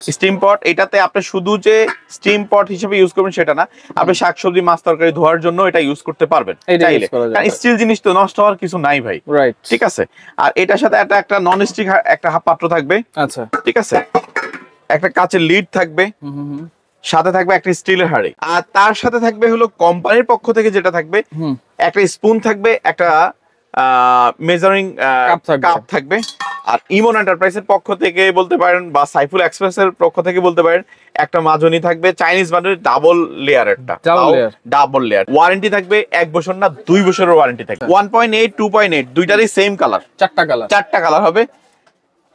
Steam পট, এটাতে আপনি শুধু যে স্টিম পট হিসেবে ইউজ করবেন সেটা না, আপনি শাকসবজি মাছ তরকারি ধোয়ার জন্য এটা ইউজ করতে পারবেন চাইলে, কারণ স্টিল জিনিস তো নষ্ট হওয়ার কিছু নাই ভাই, রাইট? ঠিক আছে। আর এটার সাথে একটা নন স্টিক একটা পাত্র থাকবে, আচ্ছা ঠিক আছে, একটা কাচের লিড থাকবে, সাথে থাকবে একটা স্টিলের হাঁড়ি, আর তার সাথে থাকবে হলো কোম্পানির পক্ষ থেকে যেটা থাকবে একটা স্পুন থাকবে, একটা মেজারিং কাপ থাকবে। আর ইমন এন্টারপ্রাইজের পক্ষ থেকে বলতে পারেন বা সাইফুল এক্সপ্রেসের পক্ষ থেকে বলতে পারেন একটা মাজনি থাকবে, চাইনিজ মাজনি ডাবল লেয়ারেরটা, ডাবল লেয়ার। ওয়ারেন্টি থাকবে 1 বছর না 2 বছরের ওয়ারেন্টি থাকবে। 1.8 2.8 দুইটারই সেম কালার, চারটা কালার হবে।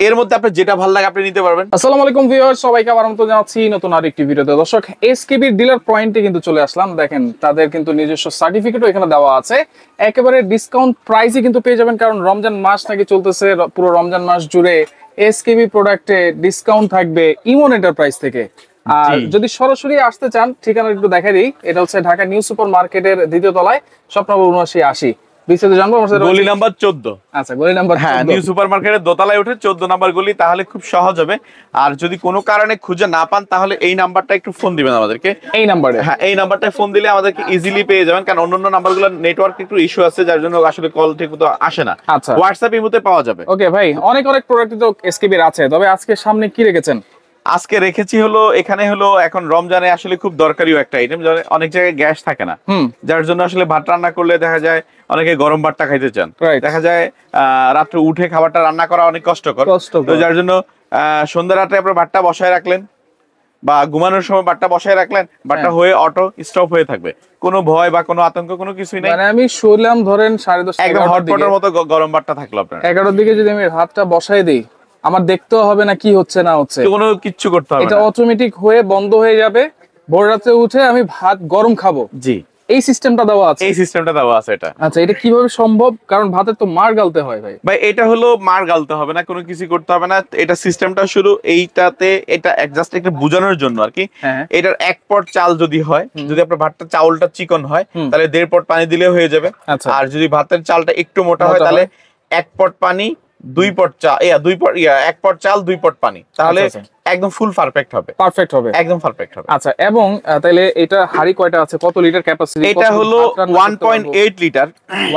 এর মধ্যে আপনার যেটা ভালো লাগে আপনি নিতে পারবেন। আসসালামু আলাইকুম ভিউয়ার্স, সবাইকে আবার আমন্ত্রণ জানাচ্ছি নতুন আরেকটি ভিডিওতে। দর্শক, এসকেবি ডিলার পয়েন্টে কিন্তু চলে আসলাম। দেখেন তাদের কিন্তু নিজস্ব সার্টিফিকেটও এখানে দেওয়া আছে, একেবারে ডিসকাউন্ট প্রাইসে কিন্তু পেয়ে যাবেন, কারণ রমজান মাস নাকি চলতেছে। পুরো রমজান মাস জুড়ে এসকেবি প্রোডাক্টে ডিসকাউন্ট থাকবে ইমন এন্টারপ্রাইজ থেকে। আর যদি সরাসরি আসতে চান, ঠিকানা একটু দেখাই দিই। এটা হচ্ছে ঢাকা নিউ সুপার মার্কেটের 2য় তলায়, শপ নম্বর 7980। বিস্তারিত জানবো গলি নাম্বার 14। আচ্ছা, গলি নাম্বার, হ্যাঁ, নিউ সুপার মার্কেটের দোতলায় উঠে 14 নাম্বার গলি, তাহলে খুব সহজ হবে। আর যদি কোনো কারণে খুঁজে না পান তাহলে এই নাম্বারটা একটু ফোন দিবেন আমাদেরকে, এই নাম্বারে। হ্যাঁ, এই নাম্বারটায় ফোন দিলে আমাদেরকে ইজিলি পেয়ে যাবেন, কারণ অন্যান্য নাম্বারগুলোর নেটওয়ার্ক একটু ইস্যু আছে, যার জন্য আসলে কল ঠিকমতো আসে না। আচ্ছা, হোয়াটসঅ্যাপ ইমোতে পাওয়া যাবে। ওকে ভাই, অনেক প্রোডাক্ট তো এসকেবির আছে, তবে আজকে সামনে কি রেখেছেন? আজকে রেখেছি হলো এখানে হলো এখন রমজানে আসলে খুব দরকারিও একটা আইটেম, অনেক জায়গায় গ্যাস থাকে না, যার জন্য আসলে ভাত রান্না করলে দেখা যায় অনেকে গরম ভাতটা খাইতে চান, দেখা যায় রাত্রে উঠে খাবারটা রান্না করা অনেক কষ্টকর, তো যার জন্য সন্ধ্যা রাতে আপনার ভাতটা বসায় রাখলেন বা ঘুমানোর সময় ভাতটা বসায় রাখলেন, ভাতটা হয়ে অটো স্টপ হয়ে থাকবে, কোনো ভয় বা কোনো আতঙ্ক কোনো কিছুই নাই। মানে আমি শুনলাম ধরেন 10:30 একদম হটপটের মতো গরম ভাতটা থাকলো আপনার। 11টার দিকে যদি আমি ভাতটা বসায় দিই, আমার দেখতেও হবে না কি হচ্ছে না হচ্ছে, কোনো কিচ্ছু করতে হবে না, এটা অটোমেটিক হয়ে বন্ধ হয়ে যাবে। ভোর রাতে উঠে আমি ভাত গরম খাবো। জি, এই সিস্টেমটা দেওয়া আছে, এই সিস্টেমটা দেওয়া আছে এটা। আচ্ছা, এটা কিভাবে সম্ভব? কারণ ভাতের তো মার গালতে হয় ভাই। ভাই এটা হলো মার গালতে হবে না, কোনো কিছু করতে হবে না, এটা সিস্টেমটা শুরু এইটাতে, এটা জাস্ট একটা বোঝানোর জন্য আর কি। এটার 1 পট চাল যদি হয়, যদি আপনার ভাতটা চাউলটা চিকন হয় তাহলে 1.5 পট পানি দিলে হয়ে যাবে। আর যদি ভাতের চালটা একটু মোটা হয় তাহলে 1 পট পানি 2 পট চাল, 1 পট চাল 2 পট পানি, তাহলে একদম ফুল পারফেক্ট হবে, একদম পারফেক্ট হবে। আচ্ছা, এবং তাহলে এটা হাড়ি কয়টা আছে, কত লিটার ক্যাপাসিটি? এটা হলো 1.8 লিটার,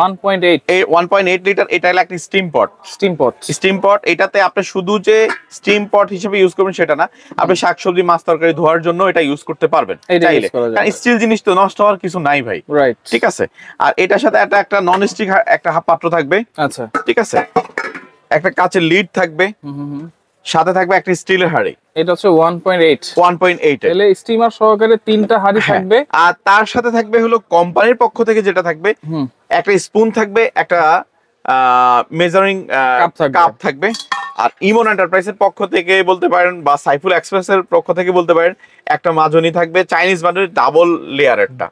1.8 লিটার। এটা হলো একটা স্টিম পট। এটাতে আপনি শুধু যে স্টিম পট হিসেবে ইউজ করবেন সেটা না, আপনি শাকসবজি মাছ তরকারি ধোয়ার জন্য এটা ইউজ করতে পারবেন চাইলে, কারণ স্টিল জিনিস তো নষ্ট হওয়ার কিছু নাই ভাই, রাইট? ঠিক আছে। আর এটার সাথে একটা নন স্টিক একটা পাত্র থাকবে, আচ্ছা ঠিক আছে, একটা কাচের লিড থাকবে, সাথে থাকবে একটা স্টিলের হাঁড়ি। এটা হচ্ছে 1.8 তাহলে স্টিমার সহকারে 3টা হাঁড়ি থাকবে। আর তার সাথে থাকবে হলো কোম্পানির পক্ষ থেকে যেটা থাকবে একটা স্পুন থাকবে, একটা মেজারিং কাপ থাকবে। আর ইমন এন্টারপ্রাইজের পক্ষ থেকে বলতে পারেন বা সাইফুল এক্সপ্রেসের পক্ষ থেকে বলতে পারেন একটা মাজনি থাকবে, চাইনিজ মাজনি ডাবল লেয়ারেরটা,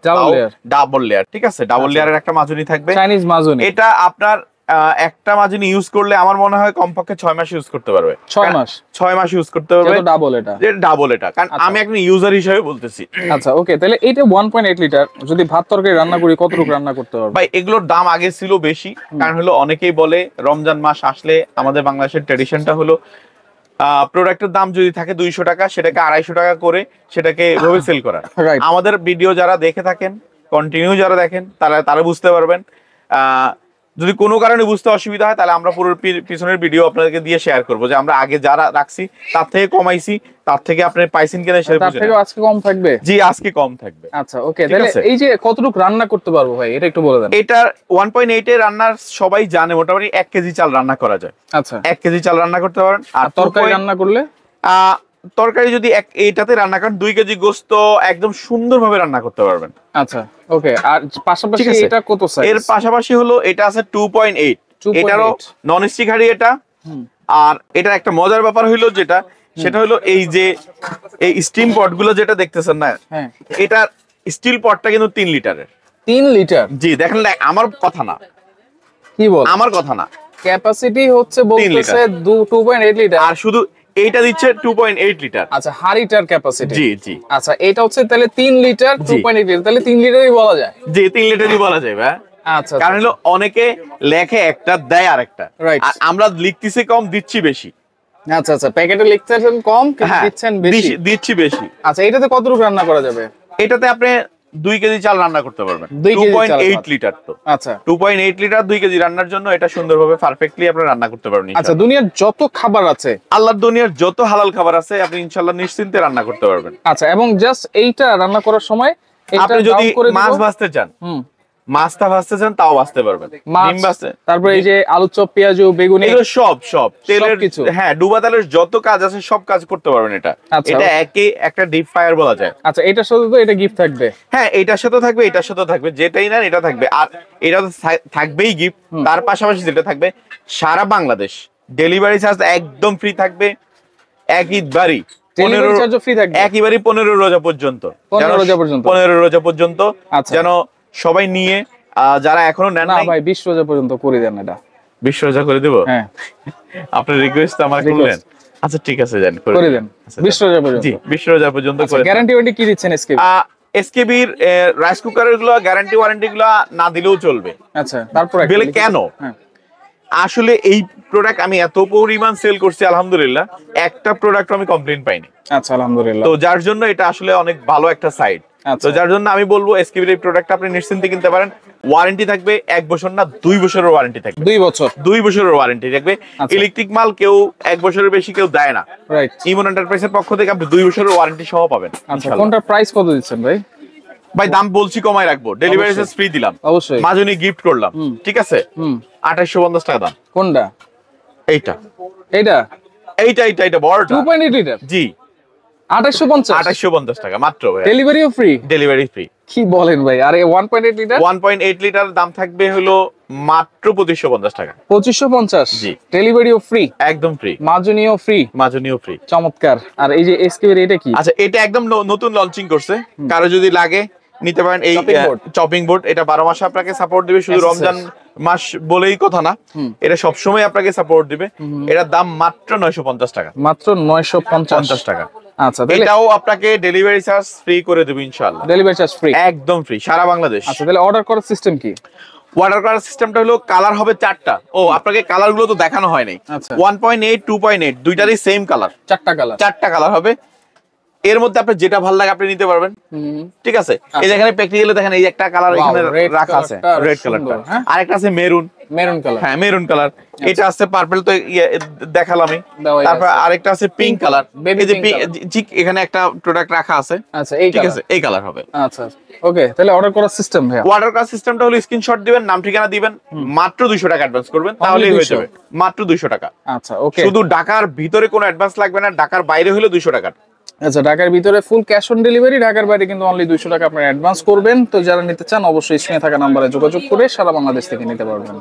ডাবল লেয়ার, ঠিক আছে, ডাবল লেয়ারের একটা মাজনি থাকবে, চাইনিজ মাজনি। এটা আপনার একটা মাজনি ইউজ করলে আমার মনে হয় কমপক্ষে 6 মাস ইউজ করতে পারবে, 6 মাস ইউজ করতে পারবে, ডাবল এটা, কারণ আমি একজন ইউজার হিসেবে বলতেছি। আচ্ছা, ওকে, তাহলে এটা 1.8 লিটার যদি ভাত তরকারি রান্না করি কতটুকু রান্না করতে পারবে? ভাই এগুলোর দাম আগে ছিল বেশি, কারণ হলো অনেকেই বলে রমজান মাস আসলে আমাদের বাংলাদেশের ট্র্যাডিশনটা হলো প্রোডাক্টের দাম যদি থাকে 200 টাকা, সেটাকে 250 টাকা করে সেটাকে এভাবে সেল করা। আমাদের ভিডিও যারা দেখে থাকেন, কন্টিনিউ যারা দেখেন, তারা বুঝতে পারবেন। যদি কোনো কারণে বুঝতে অসুবিধা হয় তাহলে আমরা পুরো পিছনের ভিডিও আপনাদেরকে দিয়ে শেয়ার করবো, যে আমরা আগে যারা রাখছি তার থেকে কমাইছি, তার থেকে আপনি পাইছেন কিনা সেটা তার থেকে আজকে কম থাকবে। জি, আজকে কম থাকবে। আচ্ছা, ওকে, তাহলে এই যে কতটুকু রান্না করতে পারবো ভাই, এটা একটু বলে দেন। এটা 1.8 এর রান্নার সবাই জানে মোটামুটি 1 কেজি চাল রান্না করা যায়। আচ্ছা, 1 কেজি চাল রান্না করতে পারেন। আর তরকারি রান্না করলে, তরকারি যদি এইটাতে রান্না করেন 2 কেজি গোশত একদম সুন্দরভাবে রান্না করতে পারবেন। আচ্ছা, ওকে। আর পাশাপাশি এটা কত সাইজ? এর পাশাপাশি হলো এটা আছে 2.8, এটারও নন স্টিক হাঁড়ি এটা। আর এটা একটা মজার ব্যাপার হইলো যেটা, সেটা হলো এই যে এই স্টিম পট গুলো যেটা দেখতেছেন না, এটা স্টিল পটটা কিন্তু 3 লিটারের। 3 লিটার? জি, দেখেন, আমার কথা না, কি বল, আমার কথা না, ক্যাপাসিটি হচ্ছে বলতেছে 2.8 লিটার, আর শুধু এইটা দিচ্ছে 2.8 লিটার। আচ্ছা, হাড়িটার ক্যাপাসিটি। জি জি। আচ্ছা, এটা হচ্ছে তাহলে 3 লিটার 2.8 লিটার, তাহলে 3 লিটারই বলা যায়। জি, 3 লিটারই বলা যায় ভাই। আচ্ছা, কারণ হলো অনেকে লেখে একটা দেয় আরেকটা, আর আমরা লিখতেছি কম দিচ্ছি বেশি। আচ্ছা আচ্ছা, প্যাকেটে লিখতেছেন কম কিন্তু দিচ্ছেন বেশি। দিচ্ছি বেশি। আচ্ছা, এটাতে কতটুকু রান্না করা যাবে? এটাতে আপনি 2 কেজি চাল রান্না করতে পারবেন। 2.8 লিটার তো। আচ্ছা, 2.8 লিটার 2 কেজি রান্নার জন্য এটা সুন্দরভাবে পারফেক্টলি আপনি রান্না করতে পারবেন। আচ্ছা, দুনিয়ার যত খাবার আছে, আল্লাহর দুনিয়ার যত হালাল খাবার আছে আপনি ইনশাআল্লাহ নিশ্চিন্তে রান্না করতে পারবেন। আচ্ছা, এবং জাস্ট এইটা রান্না করার সময় আপনি যদি মাছ ভাজতে চান, মাছটা ভাজতে চান তাও ভাজতে পারবেন। ডিম ভাজতে, তারপর এই যে আলু চপ, পেঁয়াজ, বেগুনি, এগুলো সব তেলের কিছু, হ্যাঁ, ডুবা তেলের যত কাজ আছে সব কাজ করতে পারবেন এটা। এটা একটা ডিপ ফায়ার বলা যায়। আচ্ছা, এটার সাথে তো এটা গিফট থাকবে। হ্যাঁ, এটার সাথে থাকবে, এটার সাথে থাকবে, যেটাই না এটা থাকবে। আর এটা তো থাকবেই গিফট। তার পাশাপাশি যেটা থাকবে, সারা বাংলাদেশ ডেলিভারি চার্জ একদম ফ্রি থাকবে। একবারই 15 চার্জ ফ্রি থাকবে, একবারই 15 রোজা পর্যন্ত। 15 রোজা পর্যন্ত যেন সবাই নিয়ে, যারা এখনো নেন না ভাই 20 রোজা পর্যন্ত করে দেন। এটা 20 রোজা করে দেব। হ্যাঁ, আপনার রিকোয়েস্ট আমার করলেন। আচ্ছা ঠিক আছে, জান করে দেন 20 রোজা পর্যন্ত। জি, 20 রোজা পর্যন্ত করে। গ্যারান্টি ওয়ারেন্টি কি দিচ্ছেন এসকেবি? এসকেবির রাইস কুকারের গুলো গ্যারান্টি ওয়ারেন্টি গুলো না দিলেও চলবে। আচ্ছা, তারপর বলে কেন? আসলে এই প্রোডাক্ট আমি এত পরিমাণ সেল করছি আলহামদুলিল্লাহ, একটা প্রোডাক্ট আমি কমপ্লেইন পাইনি। আচ্ছা, আলহামদুলিল্লাহ। তো যার জন্য এটা আসলে অনেক ভালো একটা সাইড। তো যার জন্য আমি বলবো এসকেবির এই প্রোডাক্ট আপনি নিশ্চিন্তে কিনতে পারেন। ওয়ারেন্টি থাকবে 1 বছর না 2 বছরের ওয়ারেন্টি থাকবে। 2 বছরের ওয়ারেন্টি থাকবে। ইলেকট্রিক মাল কেউ 1 বছরের বেশি কেউ দেয় না। রাইট। ইমন এন্টারপ্রাইজের পক্ষ থেকে আপনি 2 বছরের ওয়ারেন্টি সহ পাবেন। আচ্ছা, কোনটা প্রাইস কত দিচ্ছেন ভাই? ভাই দাম বলছি কমাই রাখবো, ডেলিভারি চার্জ ফ্রি দিলাম, অবশ্যই মাজুনি গিফট করলাম, ঠিক আছে? 2850 টাকা দাম। কোনটা? এইটা বড়টা 2.8 লিটার। জি, 2850 টাকা মাত্র। ডেলিভারিও ফ্রি? Delivery free. কি বলেন ভাই? আরে 1.8 লিটার? 1.8 লিটার দাম থাকবে হলো মাত্র 2550 টাকা। 2550? জি। ডেলিভারিও ফ্রি? একদম ফ্রি। মাজুনিও ফ্রি? মাজুনিও ফ্রি। চমৎকার। আর এই যে এসকেবির এটা কি? আচ্ছা, এটা একদম নতুন লঞ্চিং করছে, কারো যদি লাগে নিতে পারেন। এই চপিং বোর্ড এটা 12 মাস আপনাকে সাপোর্ট দিবে, শুধু রমজান মাস বলেই কথা না, এটা সব সময় আপনাকে সাপোর্ট দিবে। এটার দাম মাত্র 950 টাকা। মাত্র 950 টাকা। আচ্ছা, এটাও আপনাকে ডেলিভারি চার্জ ফ্রি করে দেব ইনশাআল্লাহ। Delivery charge free? একদম ফ্রি, সারা বাংলাদেশ। আচ্ছা, তাহলে অর্ডার করার সিস্টেম কি? অর্ডার করার সিস্টেমটা হলো, কালার হবে 4টা। আপনাকে কালার গুলো তো দেখানো হয় নাই। 1.8 2.8 দুইটারই সেম কালার, 4টা কালার হবে। এর মধ্যে আপনার যেটা ভালো লাগে আপনি নিতে পারবেন, ঠিক আছে? এই যে এখানে প্র্যাকটিক্যালি দেখেন, এই একটা কালার এখানে রাখা আছে, রেড কালারটা। আরেকটা আছে মেরুন কালার। হ্যাঁ, মেরুন কালার। এটা আছে পার্পল, তো দেখালামই। তারপর আরেকটা আছে পিঙ্ক কালার। এই যে ঠিক এখানে একটা প্রোডাক্ট রাখা আছে। আচ্ছা, এই ঠিক আছে, এই কালার হবে। আচ্ছা, ওকে। তাহলে অর্ডার করার সিস্টেম ভাই? অর্ডার করার সিস্টেমটা হলো, স্ক্রিনশট দিবেন, নাম ঠিকানা দিবেন, মাত্র 200 টাকা অ্যাডভান্স করবেন, তাহলেই হয়ে যাবে। মাত্র 200 টাকা। আচ্ছা, ওকে। শুধু ঢাকার ভিতরে কোনো অ্যাডভান্স লাগবে না, ঢাকার বাইরে হলে 200 টাকা। আচ্ছা, ঢাকার ভিতরে ফুল ক্যাশ অন ডেলিভারি, ঢাকার বাইরে কিন্তু অনলি 200 টাকা আপনারা অ্যাডভান্স করবেন। তো যারা নিতে চান অবশ্যই স্ক্রিনে থাকা নাম্বারে যোগাযোগ করে সারা বাংলাদেশ থেকে নিতে পারবেন।